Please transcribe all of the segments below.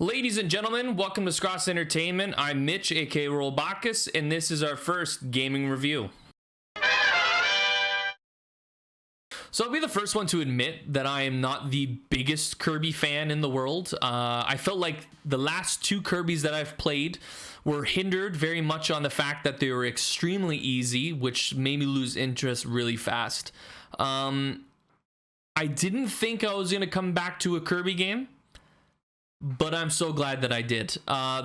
Ladies and gentlemen, welcome to Scross Entertainment. I'm Mitch, aka Rollbacchus, and this is our first gaming review. So I'll be the first one to admit that I am not the biggest Kirby fan in the world. I felt like the last two Kirby's that I've played were hindered very much on the fact that they were extremely easy, which made me lose interest really fast. I didn't think I was going to come back to a Kirby game, but I'm so glad that I did.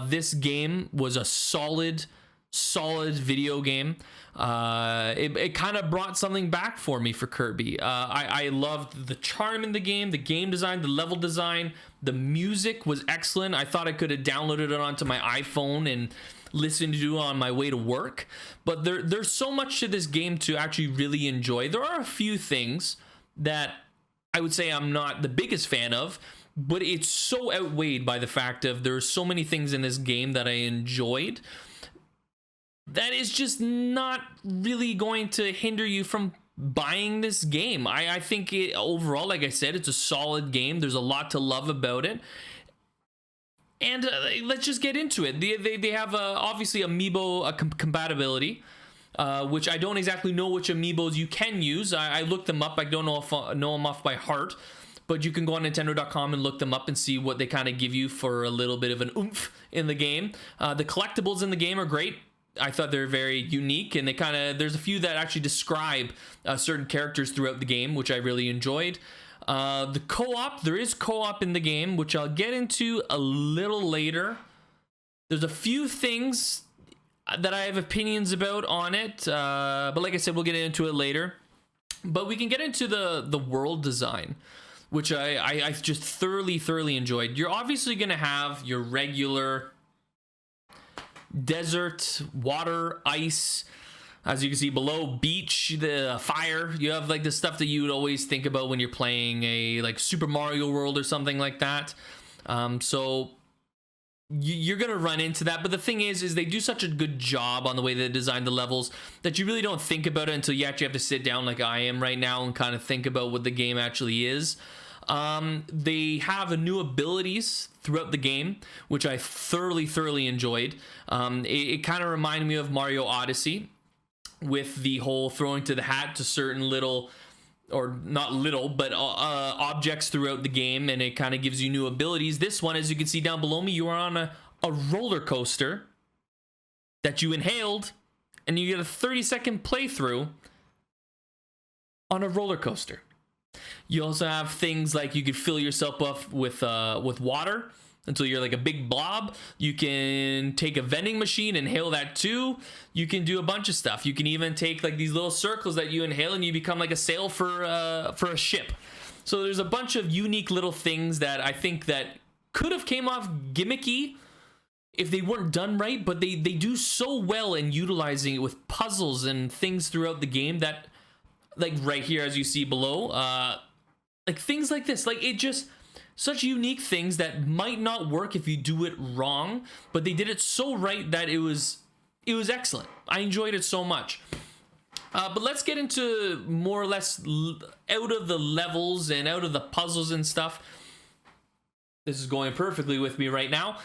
This game was a solid video game. It kind of brought something back for me for Kirby. I loved the charm in the game design, the level design, the music was excellent. I thought I could have downloaded it onto my iPhone and listened to it on my way to work. But there's so much to this game to actually really enjoy. There are a few things that I would say I'm not the biggest fan of, but it's so outweighed by the fact of there's so many things in this game that I enjoyed that is just not really going to hinder you from buying this game. I think overall, like I said, it's a solid game. There's a lot to love about it. And let's just get into it. They have obviously Amiibo compatibility, which I don't exactly know which Amiibos you can use. I looked them up. I don't know if I know them off by heart. But you can go on Nintendo.com and look them up and see what they kind of give you for a little bit of an oomph in the game. The collectibles in the game are great. I thought they're very unique, and there's a few that actually describe certain characters throughout the game, which I really enjoyed. The co-op, there is co-op in the game, which I'll get into a little later. There's a few things that I have opinions about on it, but like I said, we'll get into it later. But we can get into the world design, which I just thoroughly enjoyed. You're obviously going to have your regular desert, water, ice, as you can see below, beach, the fire. You have like the stuff that you would always think about when you're playing a like Super Mario World or something like that. So you're going to run into that. But the thing is they do such a good job on the way they design the levels that you really don't think about it until you actually have to sit down like I am right now and kind of think about what the game actually is. They have new abilities throughout the game, which I thoroughly enjoyed. It kind of reminded me of Mario Odyssey with the whole throwing to the hat to certain little, or not little, but objects throughout the game, and it kind of gives you new abilities. This one, as you can see down below me, you are on a roller coaster that you inhaled, and you get a 30-second playthrough on a roller coaster. You also have things like you can fill yourself up with water until you're like a big blob. You can take a vending machine, inhale that too. You can do a bunch of stuff. You can even take like these little circles that you inhale and you become like a sail for a ship. So there's a bunch of unique little things that I think that could have came off gimmicky if they weren't done right, but they do so well in utilizing it with puzzles and things throughout the game that, like right here as you see below, like things like this, like it just such unique things that might not work if you do it wrong, but they did it so right that it was excellent. I enjoyed it so much. But let's get into more or less out of the levels and out of the puzzles and stuff. This is going perfectly with me right now.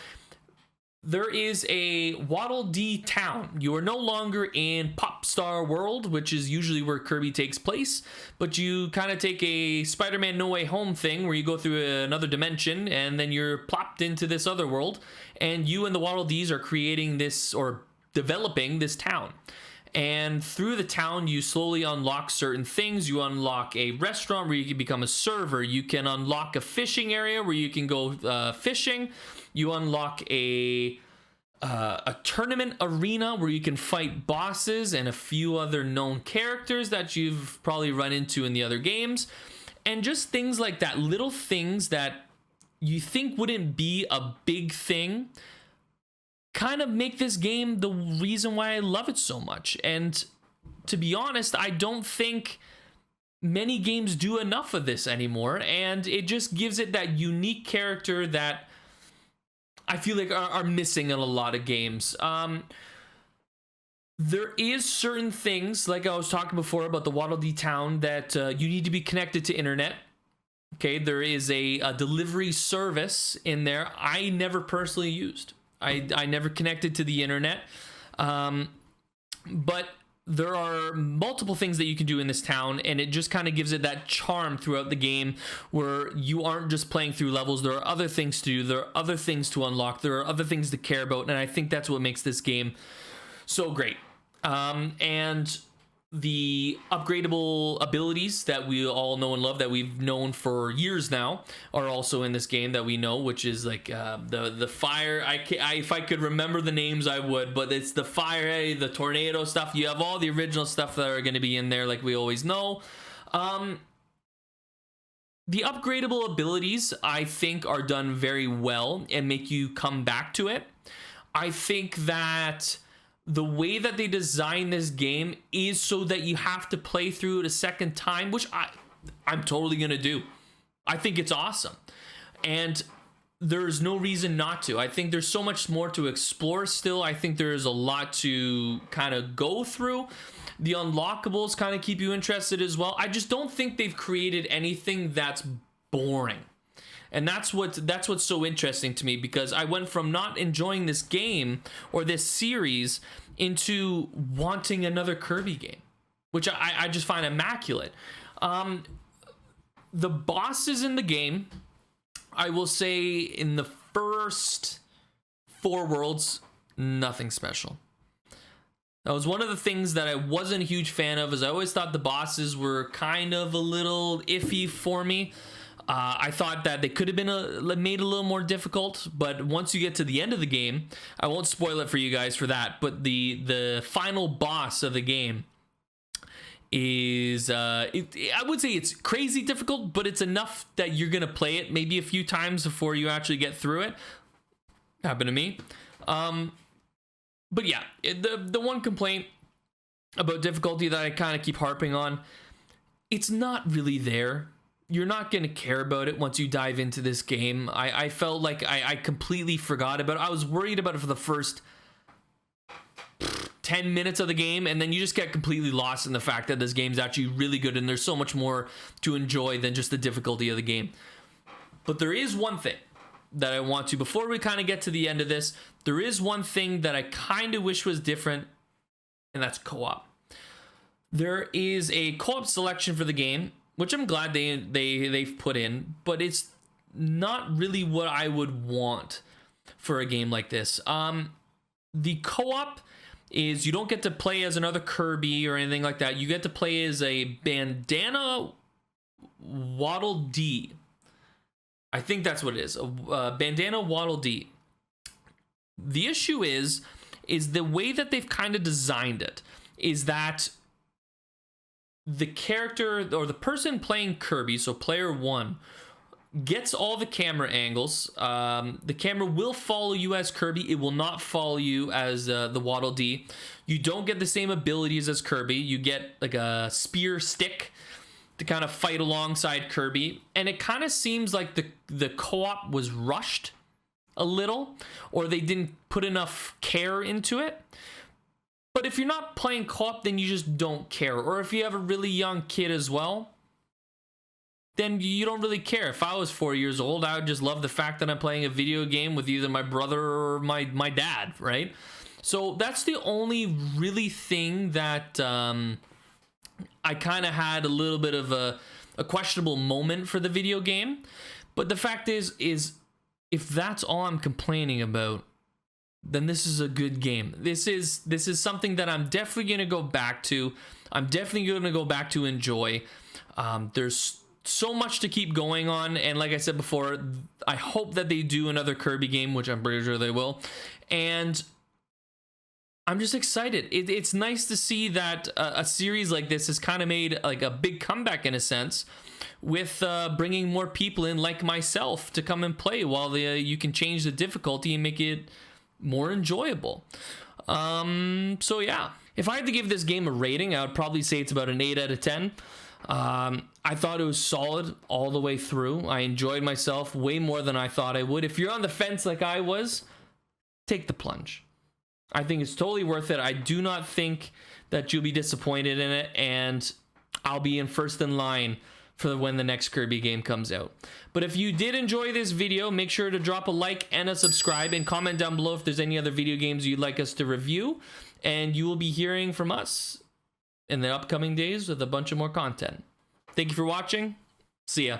There is a Waddle Dee town. You are no longer in Popstar World, which is usually where Kirby takes place, but you kind of take a Spider-Man No Way Home thing where you go through another dimension and then you're plopped into this other world, and you and the Waddle Dees are creating this or developing this town. And through the town, you slowly unlock certain things. You unlock a restaurant where you can become a server. You can unlock a fishing area where you can go fishing. You unlock a tournament arena where you can fight bosses and a few other known characters that you've probably run into in the other games. And just things like that, little things that you think wouldn't be a big thing, kind of make this game the reason why I love it so much. And to be honest, I don't think many games do enough of this anymore, and it just gives it that unique character that I feel like are missing in a lot of games. There is certain things, like I was talking before about the Waddle Dee town, that you need to be connected to internet Okay, there is a delivery service in there I never personally used. I never connected to the internet, but there are multiple things that you can do in this town, and it just kind of gives it that charm throughout the game where you aren't just playing through levels. There are other things to do, there are other things to unlock, there are other things to care about, and I think that's what makes this game so great. And the upgradable abilities that we all know and love, that we've known for years now, are also in this game that we know, which is like the fire. If I could remember the names, I would, but it's the fire, the tornado stuff. You have all the original stuff that are going to be in there, like we always know. The upgradable abilities, I think, are done very well and make you come back to it. I think that the way that they design this game is so that you have to play through it a second time, which I'm totally gonna do. I think it's awesome, and there's no reason not to. I think there's so much more to explore still. I think there's a lot to kind of go through. The unlockables kind of keep you interested as well. I just don't think they've created anything that's boring. And that's what's so interesting to me, because I went from not enjoying this game or this series into wanting another Kirby game, which I just find immaculate. The bosses in the game, I will say, in the first 4 worlds, nothing special. That was one of the things that I wasn't a huge fan of, is I always thought the bosses were kind of a little iffy for me. I thought that they could have been made a little more difficult, but once you get to the end of the game, I won't spoil it for you guys for that, but the final boss of the game is, I would say it's crazy difficult, but it's enough that you're going to play it maybe a few times before you actually get through it. Happened to me. But yeah, the one complaint about difficulty that I kind of keep harping on, it's not really there. You're not going to care about it once you dive into this game. I felt like I completely forgot about it. I was worried about it for the first 10 minutes of the game, and then you just get completely lost in the fact that this game's actually really good, and there's so much more to enjoy than just the difficulty of the game. But there is one thing that I want to, before we kind of get to the end of this, there is one thing that I kind of wish was different, and that's co-op. There is a co-op selection for the game, which I'm glad they've put in, but it's not really what I would want for a game like this. The co-op is, you don't get to play as another Kirby or anything like that. You get to play as a Bandana Waddle Dee. I think that's what it is, a Bandana Waddle Dee. The issue is the way that they've kind of designed it is that the character or the person playing Kirby, so player 1, gets all the camera angles. The camera will follow you as Kirby. It will not follow you as the Waddle Dee. You don't get the same abilities as Kirby. You get like a spear stick to kind of fight alongside Kirby. And it kind of seems like the co-op was rushed a little, or they didn't put enough care into it. But if you're not playing co-op, then you just don't care. Or if you have a really young kid as well, then you don't really care. If I was 4 years old, I would just love the fact that I'm playing a video game with either my brother or my dad, right? So that's the only really thing that I kind of had a little bit of a questionable moment for the video game. But the fact is if that's all I'm complaining about, then this is a good game. This is something that I'm definitely going to go back to. I'm definitely going to go back to enjoy. There's so much to keep going on, and like I said before, I hope that they do another Kirby game, which I'm pretty sure they will. And I'm just excited. It's nice to see that a series like this has kind of made like a big comeback in a sense, with bringing more people in like myself to come and play, while you can change the difficulty and make it more enjoyable. So yeah, if I had to give this game a rating, I would probably say it's about an 8 out of 10. I thought it was solid all the way through. I enjoyed myself way more than I thought I would. If you're on the fence like I was, take the plunge. I think it's totally worth it. I do not think that you'll be disappointed in it, and I'll be in first in line for when the next Kirby game comes out. But if you did enjoy this video, make sure to drop a like and a subscribe, and comment down below if there's any other video games you'd like us to review, and you will be hearing from us in the upcoming days with a bunch of more content. Thank you for watching. See ya.